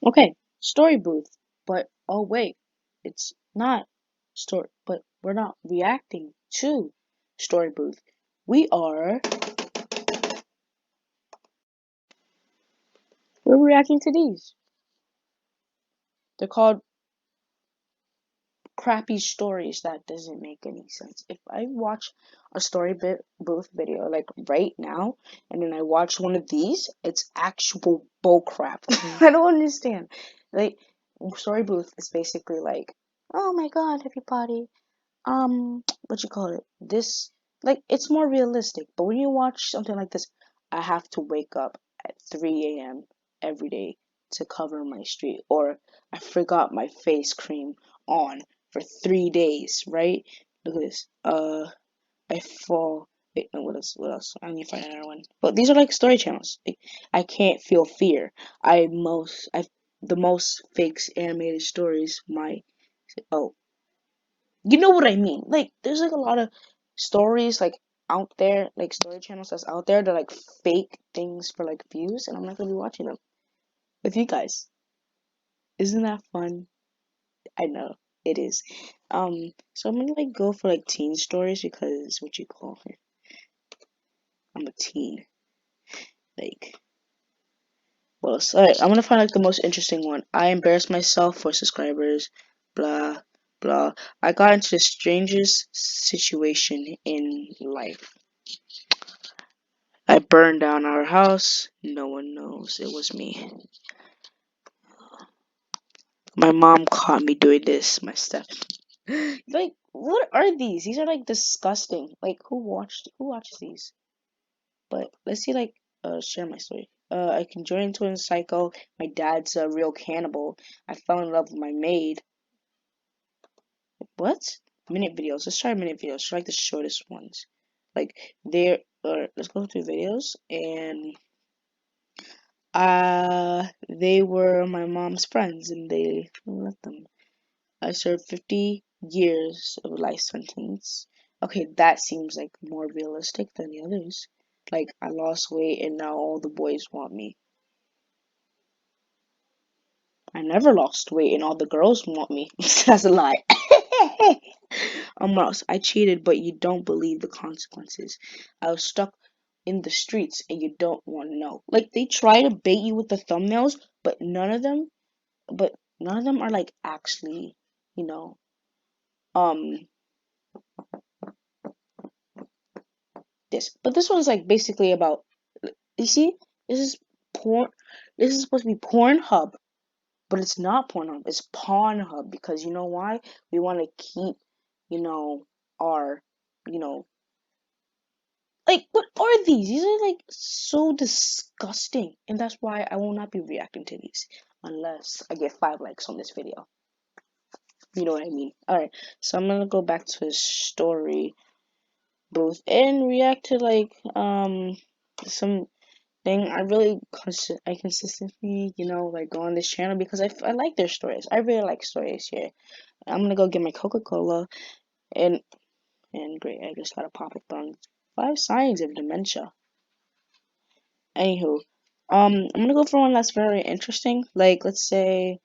Okay, story booth. But oh wait, it's not story. But we're not reacting to story booth. We are. We're reacting to these. They're called crappy stories that doesn't make any sense. If I watch a story bit booth video like right now, and then I watch one of these, it's actual bull crap. I don't understand. Like story booth is basically like, oh my god, everybody, what you call it? This like it's more realistic. But when you watch something like this, I have to wake up at 3 a.m. every day to cover my street, or I forgot my face cream on for 3 days, right? Look at this. I fall. Wait, no, what else? What else? I need to find another one. But these are like story channels. Like, I can't feel fear. I the most fakes animated stories. Oh, you know what I mean? Like, there's like a lot of stories like out there, like story channels that's out there that like fake things for like views, and I'm not gonna be watching them with you guys. Isn't that fun? I know it is. So I'm gonna like go for like teen stories because what you call it? I'm a teen. Like, well, so, alright, I'm gonna find like the most interesting one. I embarrassed myself for subscribers. Blah blah. I got into the strangest situation in life. I burned down our house. No one knows it was me. My mom caught me doing this. My step. Like, what are these? These are like disgusting. Like, who watches these? But let's see, like, share my story. I can join into a cycle. My dad's a real cannibal. I fell in love with my maid. What? Minute videos. Let's try minute videos. Try like the shortest ones. Like, let's go through videos and they were my mom's friends and they let them. I served 50 years of life sentence. Okay, that seems like more realistic than the others. Like, I lost weight and now all the boys want me. I never lost weight and all the girls want me. That's a lie. I cheated, but you don't believe the consequences. I was stuck in the streets and you don't want to know. Like, they try to bait you with the thumbnails, but none of them are like actually, you know, um this. But this one's like basically about, you see, this is porn. This is supposed to be Pornhub, but it's not Pornhub. It's Pornhub because you know why? We want to keep, you know, our, you know, like what are these? These are like so disgusting, and that's why I will not be reacting to these unless I get 5 likes on this video. You know what I mean? All right, so I'm gonna go back to the story booth and react to like some thing. I consistently, you know, like go on this channel because I like their stories. I really like stories here. I'm gonna go get my Coca-Cola and great, I just got a pop-up on 5 signs of dementia. Anywho, I'm gonna go for one that's very interesting. Like, let's say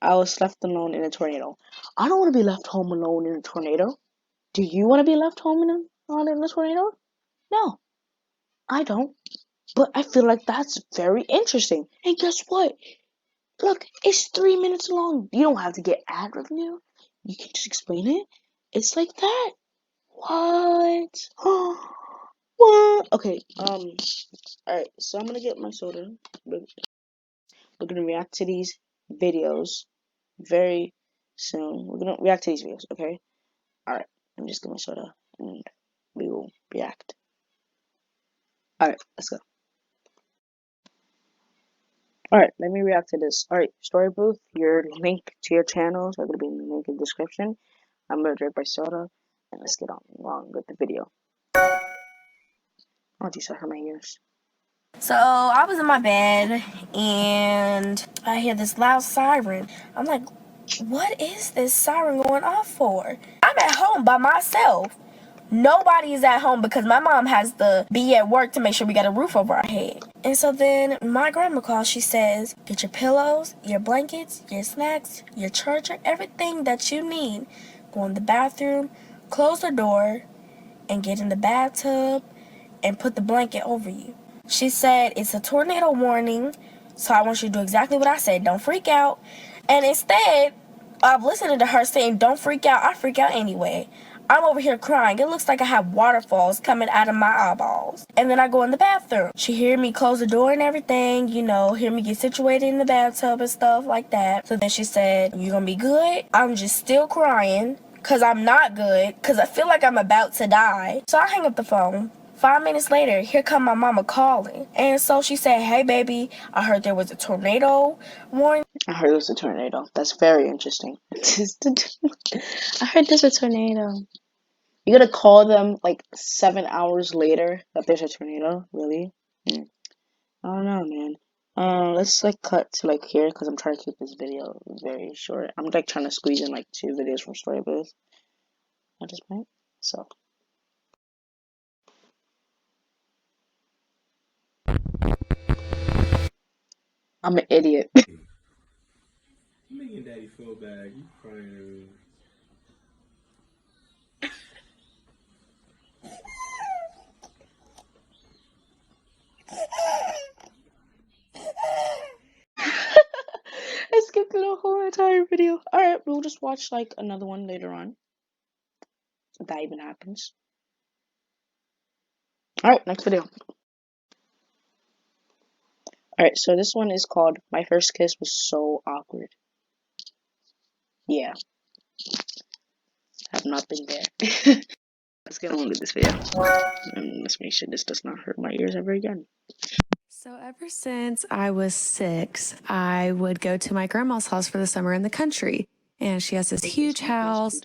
I was left alone in a tornado. I don't want to be left home alone in a tornado. Do you want to be left home in a tornado? No, I don't. But I feel like that's very interesting. And guess what? Look, it's 3 minutes long. You don't have to get ad revenue. You can just explain it. It's like that. What? What? Okay, alright, so I'm gonna get my soda. We're gonna react to these videos very soon. We're gonna react to these videos, okay? Alright, let me just get my soda and we will react. Alright, let's go. Alright, let me react to this. Alright, Story Booth, your link to your channels are gonna be in the link in the description. I'm gonna drink my soda and let's get on along with the video. Oh geez, I hurt my ears. So I was in my bed and I hear this loud siren. I'm like, what is this siren going off for? I'm at home by myself. Nobody is at home because my mom has to be at work to make sure we got a roof over our head. And so then my grandma calls. She says, get your pillows, your blankets, your snacks, your charger, everything that you need. Go in the bathroom, close the door, and get in the bathtub and put the blanket over you. She said, it's a tornado warning, so I want you to do exactly what I said. Don't freak out. And instead of listening to her saying, don't freak out, I freak out anyway. I'm over here crying. It looks like I have waterfalls coming out of my eyeballs. And then I go in the bathroom. She hear me close the door and everything, hear me get situated in the bathtub and stuff like that. So then she said, you gonna be good? I'm just still crying because I'm not good, because I feel like I'm about to die. So I hang up the phone. 5 minutes later, here come my mama calling. And so she said, hey, baby, I heard there was a tornado warning. I heard there's a tornado. That's very interesting. I heard there's a tornado. You gotta call them like 7 hours later that there's a tornado? Really? I don't know, man. Let's like cut to like here because I'm trying to keep this video very short. I'm like trying to squeeze in like 2 videos from Story Booth at this point. So. I'm an idiot. You making daddy feel bad. You crying. I skipped the whole entire video. Alright, we'll just watch like another one later on. If that even happens. Alright, next video. Alright, so this one is called My First Kiss Was So Awkward. Yeah. I've not been there. Let's get on with this video. And let's make sure this does not hurt my ears ever again. So ever since I was 6, I would go to my grandma's house for the summer in the country. And she has this huge house,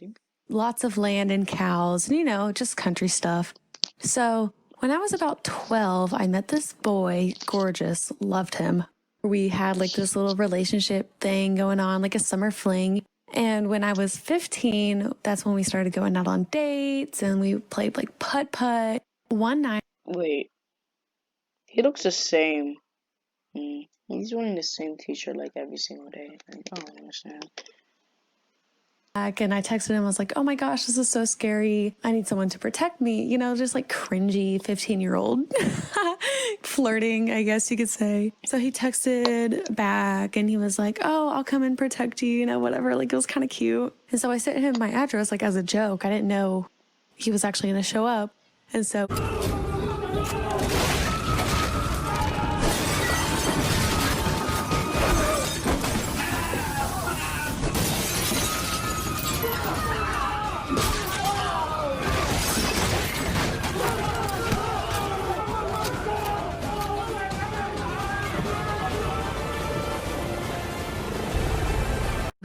lots of land and cows, and just country stuff. So when I was about 12, I met this boy, gorgeous, loved him. We had like this little relationship thing going on, like a summer fling. And when I was 15, that's when we started going out on dates and we played like putt-putt. One night. Wait. He looks the same. He's wearing the same t-shirt like every single day. I don't understand. And I texted him, I was like, oh my gosh, this is so scary. I need someone to protect me. Just like cringy 15-year-old flirting, I guess you could say. So he texted back and he was like, oh, I'll come and protect you, whatever. Like, it was kind of cute. And so I sent him my address, like as a joke. I didn't know he was actually going to show up. And so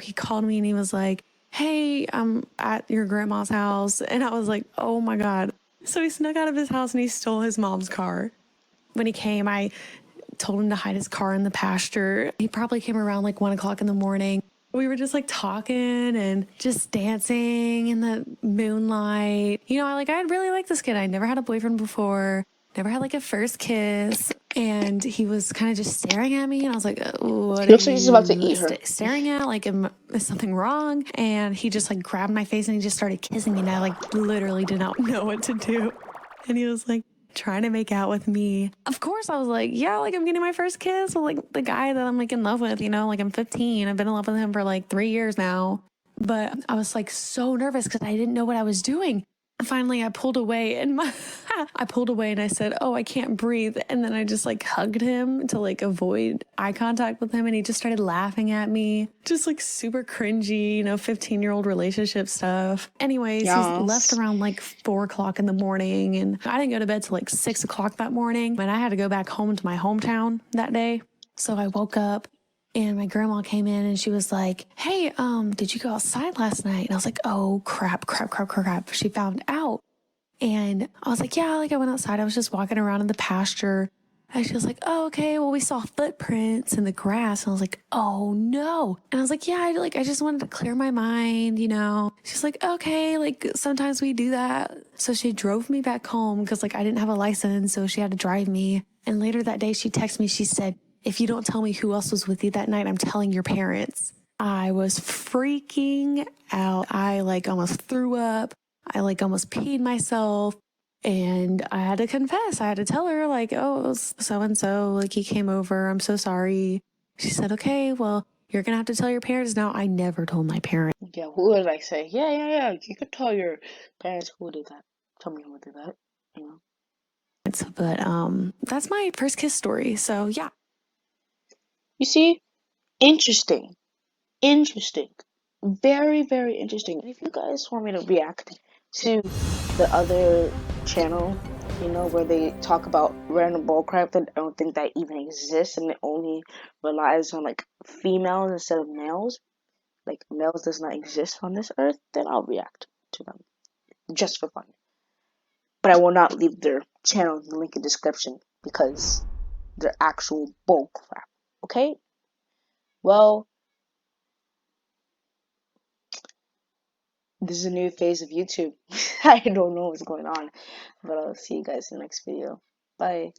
he called me and he was like, hey, I'm at your grandma's house. And I was like, oh my God. So he snuck out of his house and he stole his mom's car. When he came, I told him to hide his car in the pasture. He probably came around like 1 o'clock in the morning. We were just like talking and just dancing in the moonlight. I really liked this kid. I never had a boyfriend before. Never had like a first kiss. And he was kind of just staring at me. And I was like, what He looks like he's about to eat her. Staring at? Like, is something wrong? And he just like grabbed my face and he just started kissing me. And I like literally did not know what to do. And he was like trying to make out with me. Of course, I was like, yeah, like I'm getting my first kiss with like the guy that I'm like in love with, like I'm 15. I've been in love with him for like 3 years now. But I was like so nervous because I didn't know what I was doing. Finally, I pulled away and I said, oh, I can't breathe. And then I just like hugged him to like avoid eye contact with him. And he just started laughing at me. Just like super cringy, 15-year-old relationship stuff. Anyways, He left around like 4 o'clock in the morning. And I didn't go to bed till like 6 o'clock that morning. And I had to go back home to my hometown that day. So I woke up. And my grandma came in and she was like, hey, did you go outside last night? And I was like, oh, crap. She found out. And I was like, yeah, like I went outside. I was just walking around in the pasture. And she was like, oh, okay, well, we saw footprints in the grass. And I was like, oh no. And I was like, yeah, I just wanted to clear my mind, you know. She's like, okay, like sometimes we do that. So she drove me back home because like I didn't have a license. So she had to drive me. And later that day, she texted me, she said, if you don't tell me who else was with you that night, I'm telling your parents. I was freaking out. I like almost threw up. I like almost peed myself. And I had to confess. I had to tell her, like, oh, it was so and so. Like, he came over. I'm so sorry. She said, okay, well, you're going to have to tell your parents now. I never told my parents. Yeah, who would like say, yeah, you could tell your parents who did that. Tell me who did that, you know. But that's my first kiss story. So, yeah. You see? Interesting. Interesting. Very, very interesting. And if you guys want me to react to the other channel, you know, where they talk about random bullcrap that I don't think that even exists and it only relies on like females instead of males, like males does not exist on this earth, then I'll react to them just for fun. But I will not leave their channel in the link in the description because they're actual bullcrap. Okay? Well, this is a new phase of YouTube. I don't know what's going on, but I'll see you guys in the next video. Bye.